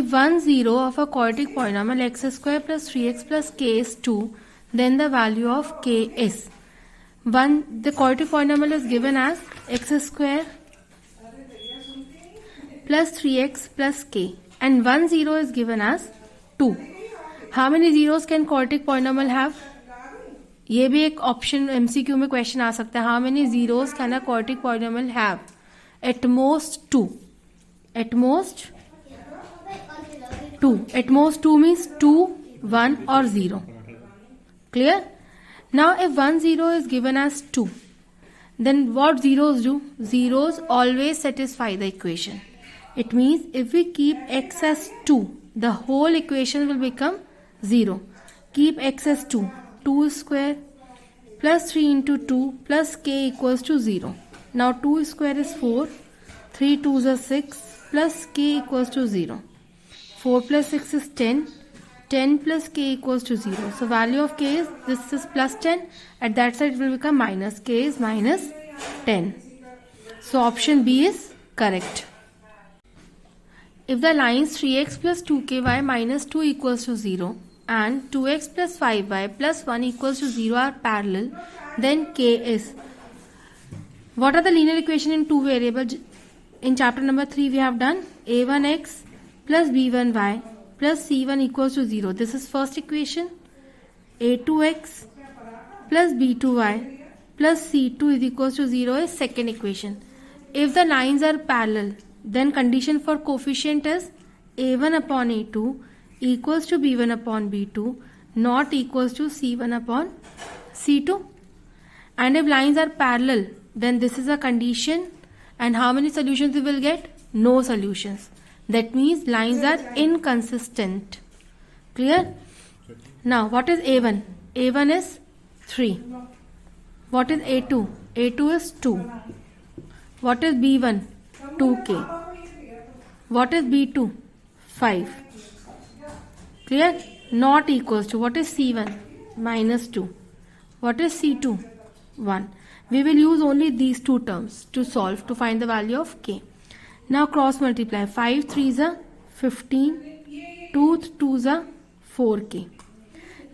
If 1 0 of a quadratic polynomial x square plus 3x plus k is 2, then the value of k is 1. The quadratic polynomial is given as x square plus 3x plus k, and 1 0 is given as 2. How many zeros can quadratic polynomial have? ये भी एक option MCQ में question आ सकता है. How many zeros can a quadratic polynomial have? At most 2. At most 2. At most 2 means 2, 1 or 0. Clear? Now if 1 0 is given as 2, then what zeros do? Zeros always satisfy the equation. It means if we keep x as 2, the whole equation will become 0. Keep x as 2. 2 square plus 3 into 2 plus k equals to 0. Now 2 square is 4. 3 2s are 6 plus k equals to 0. 4 plus 6 is 10. 10 plus k equals to 0. So value of k is, this is plus 10. At that side it will become minus. K is minus 10. So option B is correct. If the lines 3x plus 2ky minus 2 equals to 0 and 2x plus 5y plus 1 equals to 0 are parallel, then k is. What are the linear equation in two variables? In chapter number 3 we have done a1x plus b1y plus c1 equals to 0. This is first equation. a2x plus b2y plus c2 is equals to 0 is second equation. If the lines are parallel, then condition for coefficient is a1 upon a2 equals to b1 upon b2 not equals to c1 upon c2. And if lines are parallel, then this is a condition. And how many solutions we will get? No solutions. That means lines are inconsistent. Clear? Now what is a1? a1 is 3. What is a2? a2 is 2. What is b1? 2k. What is b2? 5. Clear? Not equals to. What is c1? Minus 2. What is c2? 1. We will use only these two terms to solve, to find the value of k. Now cross multiply. 5 3s are 15. 2 2s are 4k.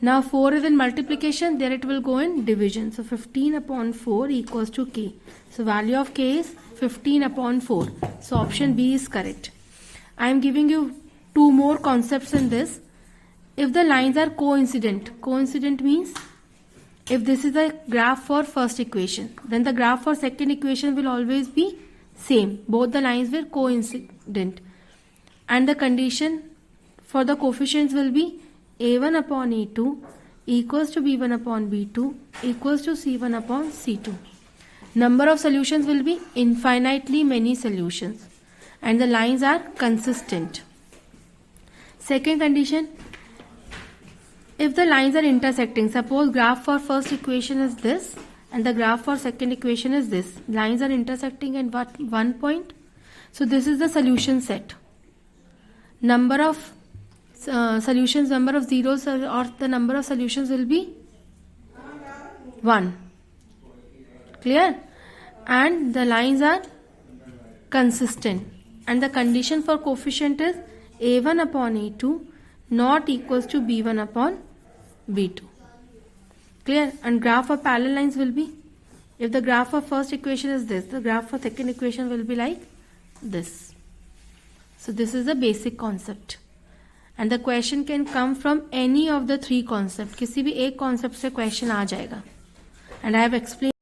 Now 4 is in multiplication, there it will go in division. So 15 upon 4 equals to k. So value of k is 15 upon 4. So option B is correct. I am giving you two more concepts in this. If the lines are coincident means if this is a graph for first equation, then the graph for second equation will always be same. Both the lines were coincident. And the condition for the coefficients will be a1 upon a2 equals to b1 upon b2 equals to c1 upon c2. Number of solutions will be infinitely many solutions. And the lines are consistent. Second condition, if the lines are intersecting, suppose graph for first equation is this and the graph for second equation is this. Lines are intersecting at one point. So this is the solution set. Number of solutions, number of zeros or the number of solutions will be 1. Clear? And the lines are consistent. And the condition for coefficient is a1 upon a2 not equals to b1 upon b2. Clear? And graph of parallel lines will be, if the graph of first equation is this, the graph for second equation will be like this. So this is the basic concept. And the question can come from any of the three concepts. किसी भी एक concept से question आ जाएगा. And I have explained.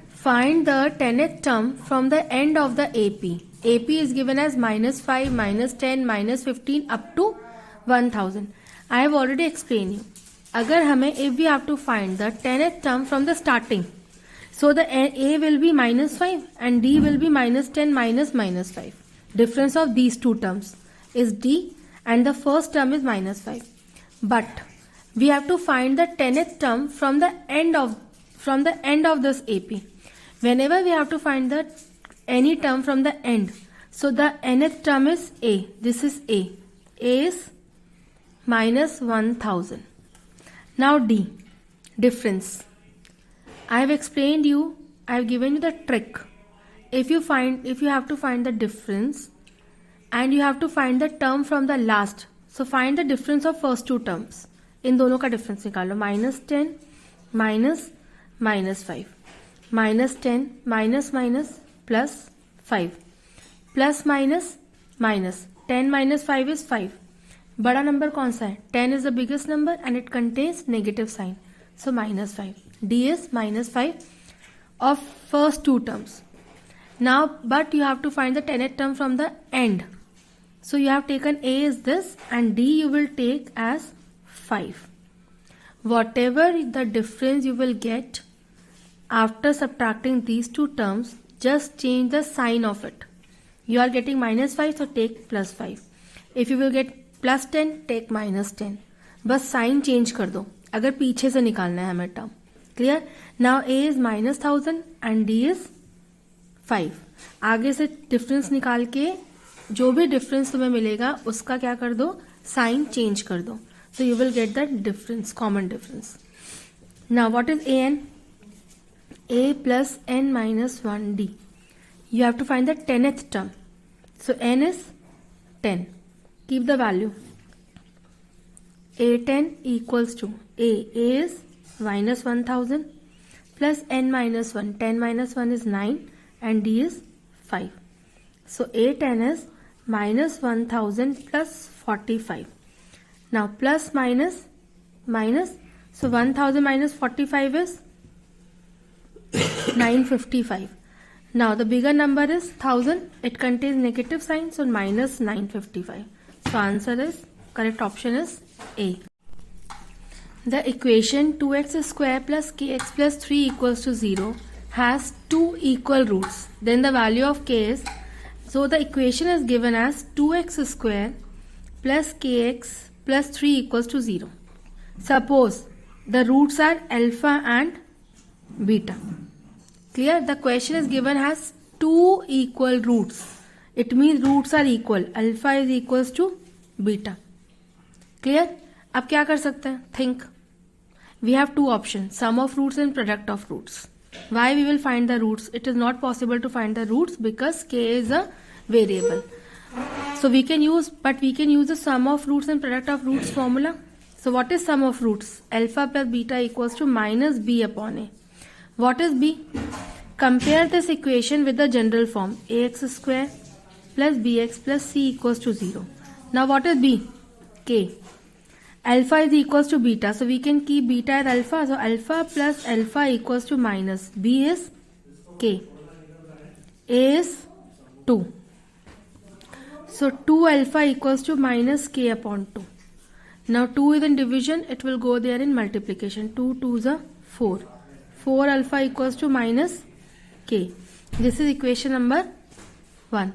Find the 10th term from the end of the AP. AP is given as minus 5, minus 10, minus 15 up to 1000. I have already explained you. अगर हमें, if we have to find the 10th term from the starting, so the A will be minus 5 and D will be minus 10 minus minus 5. Difference of these two terms is D and the first term is minus 5. But we have to find the 10th term from the end of this AP. Whenever we have to find the any term from the end, so the nth term is A. This is A. A is minus 1000. Now D, difference. I have explained you, I have given you the trick. If you have to find the difference and you have to find the term from the last. So find the difference of first two terms. इन दोनों का difference निकालो. -10 minus -5. -10 minus minus plus 5 plus minus minus 10 minus 5 is 5. बड़ा number कौन सा है? 10 is the biggest number and it contains negative sign. So -5. D is -5 of first two terms. Now, but you have to find the 10th term from the end. So you have taken A is this and D you will take as 5. Whatever the difference you will get after subtracting these two terms, just change the sign of it. You are getting -5, so take +5. If you will get +10, take -10. बस sign change कर दो अगर पीछे से निकालना है हमें term. Clear? Now A is -1000 and D is 5. आगे से डिफरेंस निकाल के जो भी डिफरेंस तुम्हें मिलेगा उसका क्या कर दो? साइन चेंज कर दो. So you will get that difference, common difference. Now what is an? A plus n minus 1d. You have to find the 10th term. So n is 10. Keep the value. A10 equals to A is minus 1000 plus n minus 1. 10 minus 1 is 9 and D is 5. So A10 is minus 1000 plus 45. Now plus minus minus, so 1000 minus 45 is 955. Now the bigger number is 1000. It contains negative sign, so minus 955. So answer is, correct option is A. The equation 2x square plus kx plus 3 equals to 0 has two equal roots. Then the value of k is, so the equation is given as 2x square plus kx plus 3 equals to 0. Suppose the roots are alpha and beta. Clear? The question is given as two equal roots. It means roots are equal. Alpha is equals to beta. Clear? अब क्या कर सकते हैं? Think. We have two options, sum of roots and product of roots. Why we will find the roots? It is not possible to find the roots because k is a variable. So we can use the sum of roots and product of roots formula. So what is sum of roots? Alpha plus beta equals to minus b upon a. What is b? Compare this equation with the general form. Ax square plus bx plus c equals to 0. Now what is b? K. Alpha is equals to beta. So we can keep beta as alpha. So alpha plus alpha equals to minus. B is k. A is 2. So 2 alpha equals to minus k upon 2. Now 2 is in division, it will go there in multiplication. 2 2s are 4. 4 alpha equals to minus k. This is equation number 1.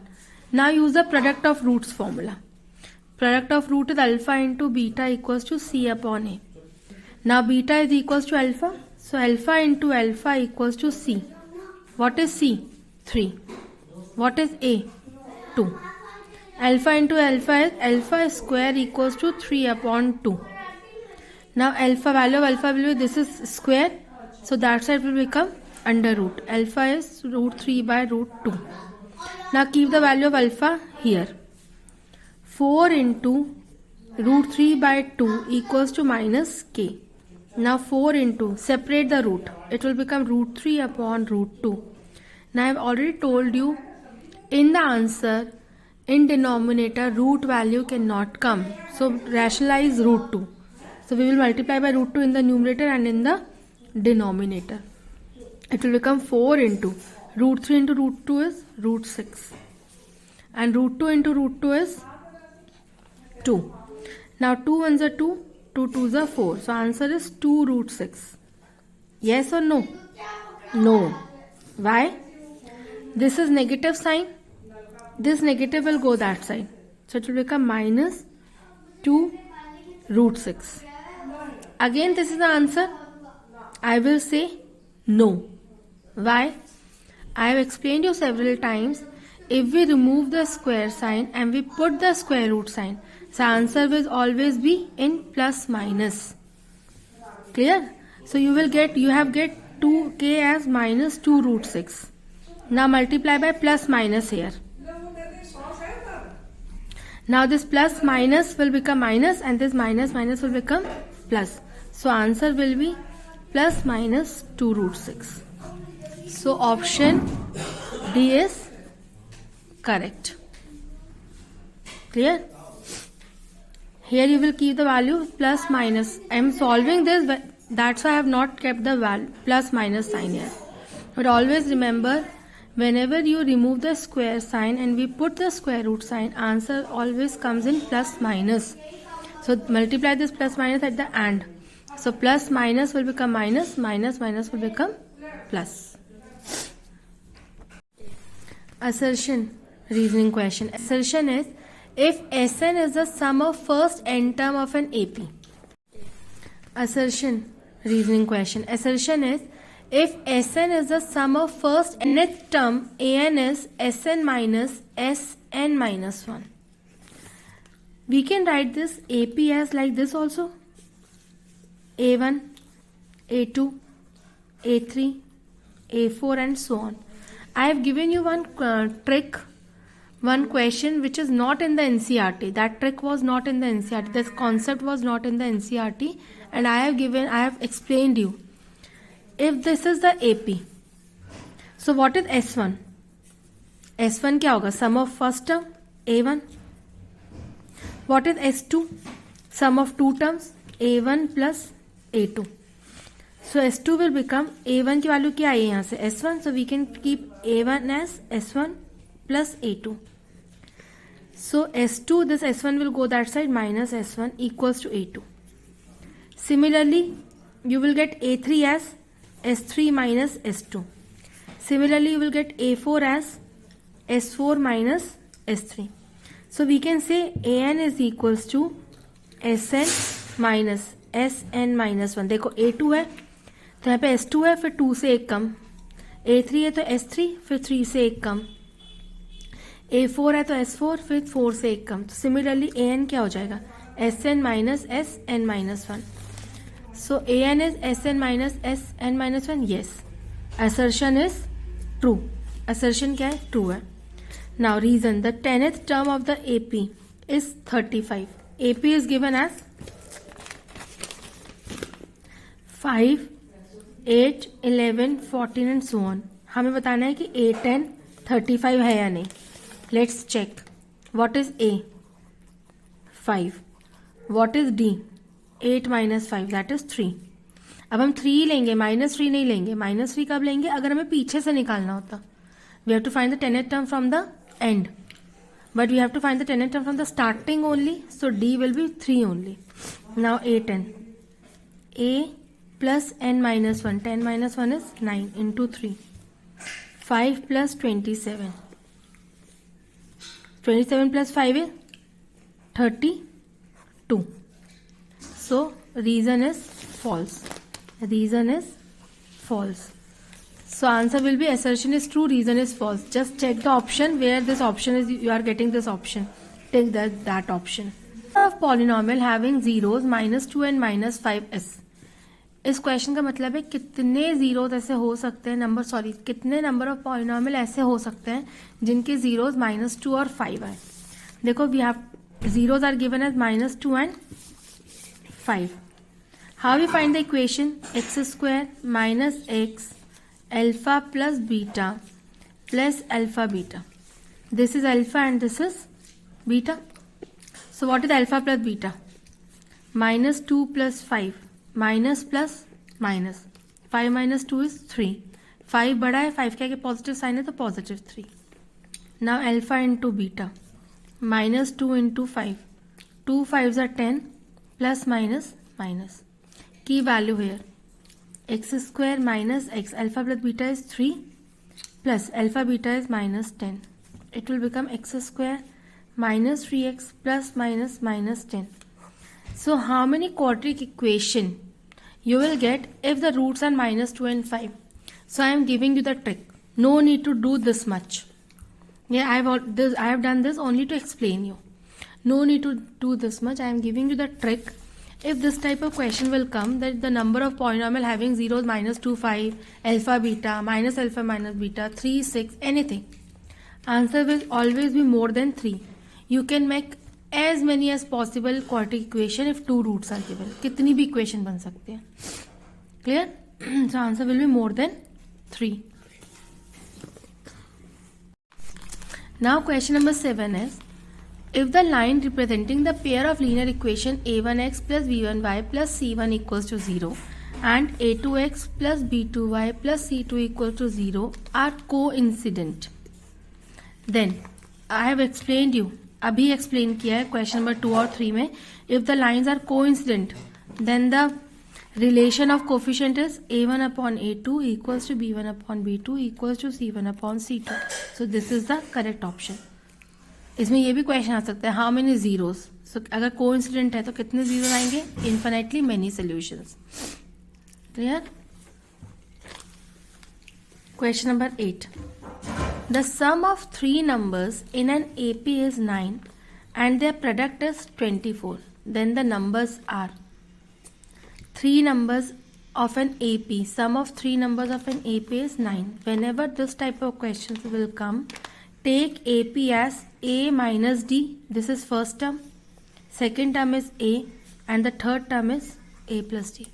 Now use the product of roots formula. Product of root is alpha into beta equals to c upon a. Now beta is equals to alpha. So alpha into alpha equals to c. What is c? 3. What is a? 2. Alpha into alpha is alpha square equals to 3 upon 2. Now alpha value of alpha will be, this is square. So that side will become under root. Alpha is root 3 by root 2. Now keep the value of alpha here. 4 into root 3 by 2 equals to minus k. Now 4 into, separate the root. It will become root 3 upon root 2. Now I have already told you in the answer, in denominator root value cannot come, so rationalize root 2. So we will multiply by root 2 in the numerator and in the denominator. It will become 4 into root 3 into root 2 is root 6 and root 2 into root 2 is 2. Now 2 ones are 2, 2 2s are 4. So answer is 2 root 6. Yes or no? No. Why? This is negative sign. This negative will go that side. So it will become minus 2 root 6. Again this is the answer. I will say no. Why? I have explained you several times. If we remove the square sign and we put the square root sign, so answer will always be in plus minus. Clear? So you have get 2k as minus 2 root 6. Now multiply by plus minus here. Now this plus minus will become minus and this minus minus will become plus. So answer will be plus minus 2 root 6. So option D is correct. Clear? Here you will keep the value plus minus. I am solving this, that's why I have not kept the value plus minus sign here. But always remember, whenever you remove the square sign and we put the square root sign, answer always comes in plus minus. So multiply this plus minus at the end. So plus minus will become minus, minus minus will become plus. Assertion, reasoning question. Assertion is, if Sn is the sum of first n term of an AP. Assertion, reasoning question. Assertion is, if Sn is the sum of first nth term, An is Sn minus Sn minus 1. We can write this AP as like this also. A1, A2, A3, A4 and so on. I have given you one trick, one question which is not in the NCERT. That trick was not in the NCERT. This concept was not in the NCERT, and I have explained you. If this is the AP, so what is S1? S1 क्या होगा? Sum of first term A1. What is S2? Sum of two terms A1 plus A2. So S2 will become A1 की value क्या आई यहाँ से S1. So we can keep A1 as S1 plus A2. So S2, this S1 will go that side, minus S1 equals to A2. Similarly, you will get A3 as S3 minus S2. Similarly, you will get A4 as S4 minus S3. So we can say An is equals to Sn minus Sn minus 1. देखो A2 है तो यहाँ पे S2 है, फिर 2 से एक कम. A3 है तो S3, फिर 3 से एक कम. A4 है तो S4, फिर 4 से एक कम. तो सिमिलरली An क्या हो जाएगा? Sn minus Sn minus 1. So An is Sn minus Sn minus 1. Yes, assertion is true. Assertion क्या है? ट्रू है. Now reason, the 10th term of the AP is 35. AP is given as 5, 8, 11, 14 and so on. हमें बताना है कि 8 10 35 है या नहीं. Let's check. What is A? 5. What is D? 8 minus 5, that is 3. अब हम 3 लेंगे, minus 3 नहीं लेंगे. minus 3 कब लेंगे? अगर हमें पीछे से निकालना होता. We have to find the 10th term from the end. But we have to find the 10th term from the starting only. So D will be 3 only. Now A10. A plus n minus 1. 10 minus 1 is 9 into 3. 5 plus 27. 27 plus 5 is 32. So reason is false. Reason is false. So answer will be assertion is true, reason is false. Just check the option where this option is, you are getting this option. Take that option. Of polynomial having zeros -2 and -5s. इस question का मतलब है कितने zeros ऐसे हो सकते हैं, कितने नंबर ऑफ पॉलिनॉमियल ऐसे हो सकते हैं जिनके जीरोज -2 और 5 है. देखो, we have zeros are given as -2 and 5. How we find the equation? X square minus x alpha plus beta plus alpha beta. This is alpha and this is beta. So what is alpha plus beta? -2 plus 5 minus plus minus. 5 minus 2 is 3. 5 बड़ा है, 5 के आगे positive sign है तो positive 3. Now alpha into beta -2 into 5. 2 5s are 10 plus minus minus. की value here x square minus x alpha plus beta is 3 plus alpha beta is -10. It will become x square minus 3x plus minus minus 10. So how many quadratic equation you will get if the roots are -2 and 5? So I am giving you the trick. No need to do this much. Yeah, I have done this only to explain you. No need to do this much. I am giving you the trick. If this type of question will come, that the number of polynomial having zeros -2, 5, alpha, beta, minus beta, 3, 6, anything, answer will always be more than 3. You can make as many as possible quadratic equation if two roots are given. कितनी भी equation बन सकते हैं. Clear? So answer will be more than 3. Now question number 7 is, if the line representing the pair of linear equation a1x plus b1y plus c1 equals to 0 and a2x plus b2y plus c2 equals to 0 are coincident, then I have explained you, अभी explain किया है question number 2 और 3 में, if the lines are coincident then the relation of coefficient is a1 upon a2 equals to b1 upon b2 equals to c1 upon c2. So this is the correct option. इसमें ये भी question आ सकता है, how many zeros. सो अगर coincident है तो कितने zero आएंगे? Infinitely many solutions. Clear? Question number 8. The sum of 3 numbers in an AP is 9 and their product is 24. Then the numbers are 3 numbers of an AP. Sum of 3 numbers of an AP is 9. Whenever this type of questions will come, take AP as A minus D. This is first term. Second term is A and the third term is A plus D.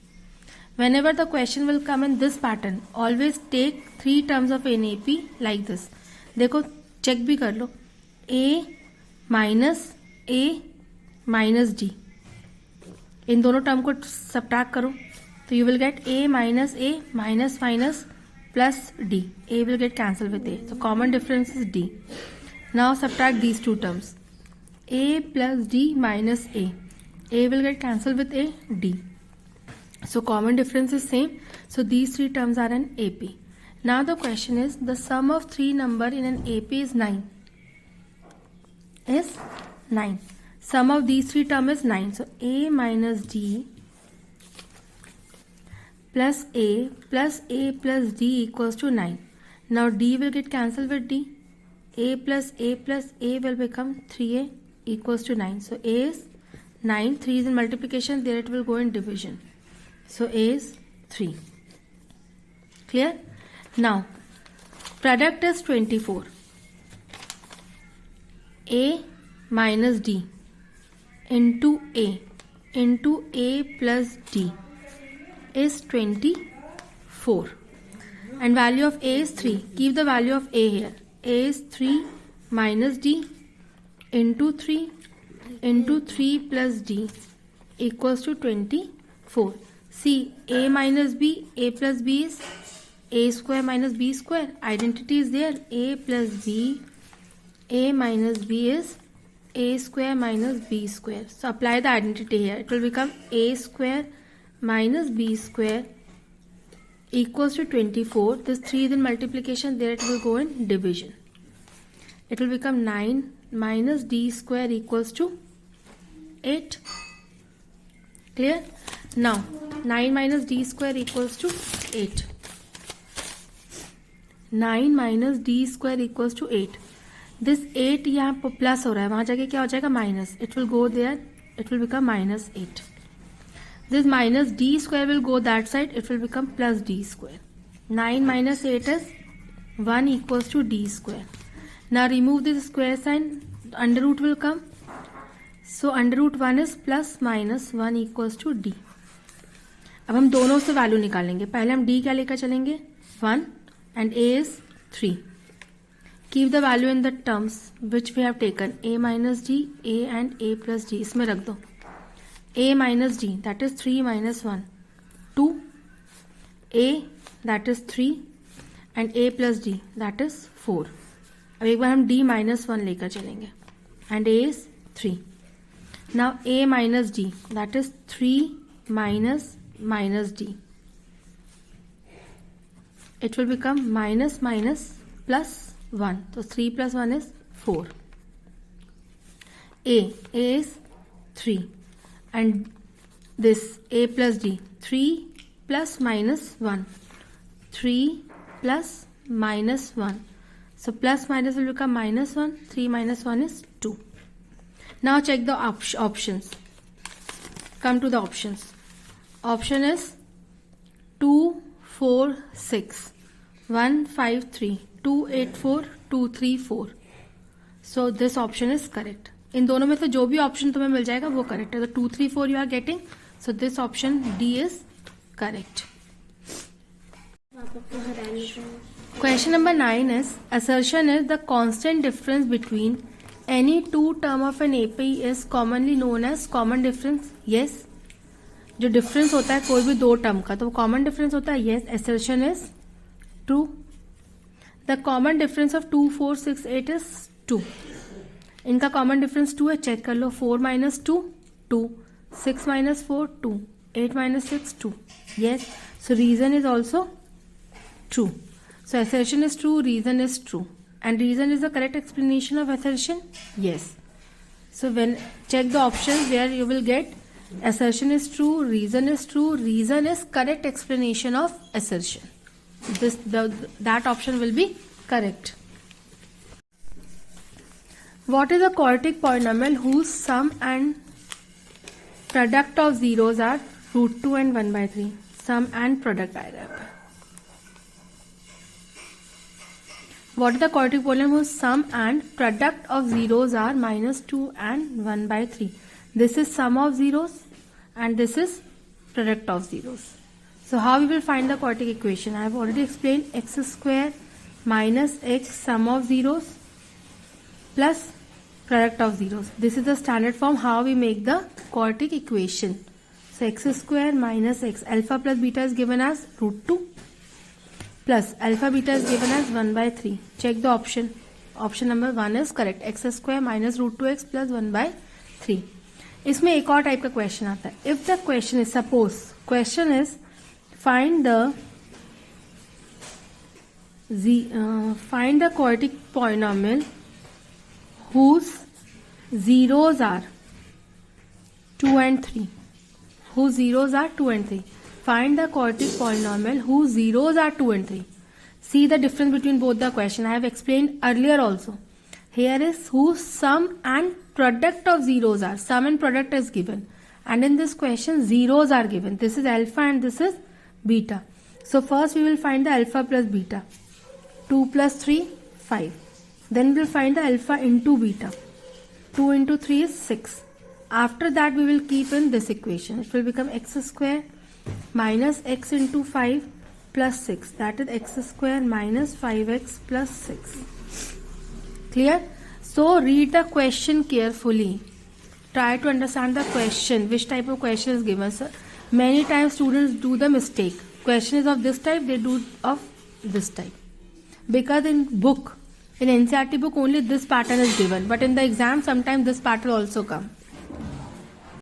Whenever the question will come in this pattern, always take 3 terms of an AP like this. देखो check भी कर लो. A minus D. इन दोनों term को subtract करो तो you will get a minus minus plus d. a will get cancel with a. So common difference is d. Now subtract these two terms. a plus d minus a. a will get cancel with a, d. So common difference is same. So these 3 terms are an AP. Now the question is the sum of 3 number in an AP is 9. Sum of these 3 terms is 9. So a minus d plus a plus d equals to 9. Now d will get cancelled with d. A plus a will become 3a equals to 9. So a is 9. 3 is in multiplication. There it will go in division. So a is 3. Clear? Now product is 24. A minus d into a plus d is 24 and value of a is 3. Keep the value of a here. A is 3 minus d into 3 plus d equals to 24. See, a minus b, a plus b is a square minus b square. Identity is there. A plus b, a minus b is a square minus b square. So apply the identity here. It will become a square minus b square equals to 24. This 3 is in multiplication. There it will go in division. It will become 9 minus d square equals to 8. Clear? Now 9 minus d square equals to 8. 9 minus d square equals to 8. This 8 यहाँ पर plus हो रहा है, वहाँ जाके क्या हो जाएगा? Minus. It will go there. It will become minus 8. This minus d square will go that side. It will become plus d square. 9 minus 8 is 1 equals to d square. Now remove this square sign. Under root will come. So under root 1 is plus minus 1 equals to d. अब हम दोनों से value निकालेंगे. पहले हम d क्या लेकर चलेंगे? 1 and a is 3. Keep the value in the terms which we have taken. A minus d, a and a plus d. इसमें रख दो. A minus d, that is 3 minus 1, 2. A, that is 3. And a plus d, that is 4. अब एक बार हम d minus 1 लेकर चलेंगे. And a is 3. Now a minus d, that is 3 minus d. It will become minus plus 1. So 3 plus 1 is 4. A is 3 and this a plus d, 3 plus minus 1, 3 plus minus 1. So plus minus will become minus 1. 3 minus 1 is 2. Now check the options. Come to the options. Option is 2, 4, 6, 1, 5, 3, 2, 8, 4, 2, 3, 4. So this option is correct. इन दोनों में से जो भी option तुम्हें मिल जाएगा वो correct है. तो 2, 3, 4 you are getting. So this option D is correct. Question number 9 is assertion is the constant difference between any two term of an AP is commonly known as common difference. Yes. जो difference होता है कोई भी दो term का तो वो common difference होता है. yes. assertion is true. the common difference of 2, 4, 6, 8 is 2. इनका कॉमन डिफरेंस 2 है. चेक कर लो. 4 minus 2 2, 6 minus 4 2, 8 minus 6 2. yes. so reason is also true. So assertion is true, reason is true. And reason is the correct explanation of assertion? Yes. So when check the options where you will get assertion is true, reason is correct explanation of assertion. That option will be correct. What is a quartic polynomial whose sum and product of zeros are root 2 and 1 by 3? Sum and product आएगा यहाँ पे. What is the quartic polynomial whose sum and product of zeros are -2 and 1 by 3? This is sum of zeros and this is product of zeros. So how we will find the quartic equation? I have already explained. X square minus x sum of zeros plus product of zeros. This is the standard form how we make the quartic equation. So x square minus x, alpha plus beta is given as root 2 plus alpha beta is given as 1 by 3. Check the option. Option number 1 is correct. X square minus root 2x plus 1 by 3. इसमें एक और type का question आता है. If the question is, suppose question is find the quartic polynomial whose zeros are 2 and 3. Whose zeros are 2 and 3. Find the quartic polynomial whose zeros are 2 and 3. See the difference between both the question. I have explained earlier also. Here is whose sum and product of zeros are. Sum and product is given. And in this question, zeros are given. This is alpha and this is beta. So first we will find the alpha plus beta. 2 plus 3, 5. Then we will find the alpha into beta. 2 into 3 is 6. After that we will keep in this equation. It will become x square minus x into 5 plus 6. That is x square minus 5x plus 6. Clear? So read the question carefully. Try to understand the question. Which type of question is given, sir? Many times students do the mistake. Question is of this type, they do of this type. Because in book, in NCERT book only this pattern is given. But in the exam sometimes this pattern also come.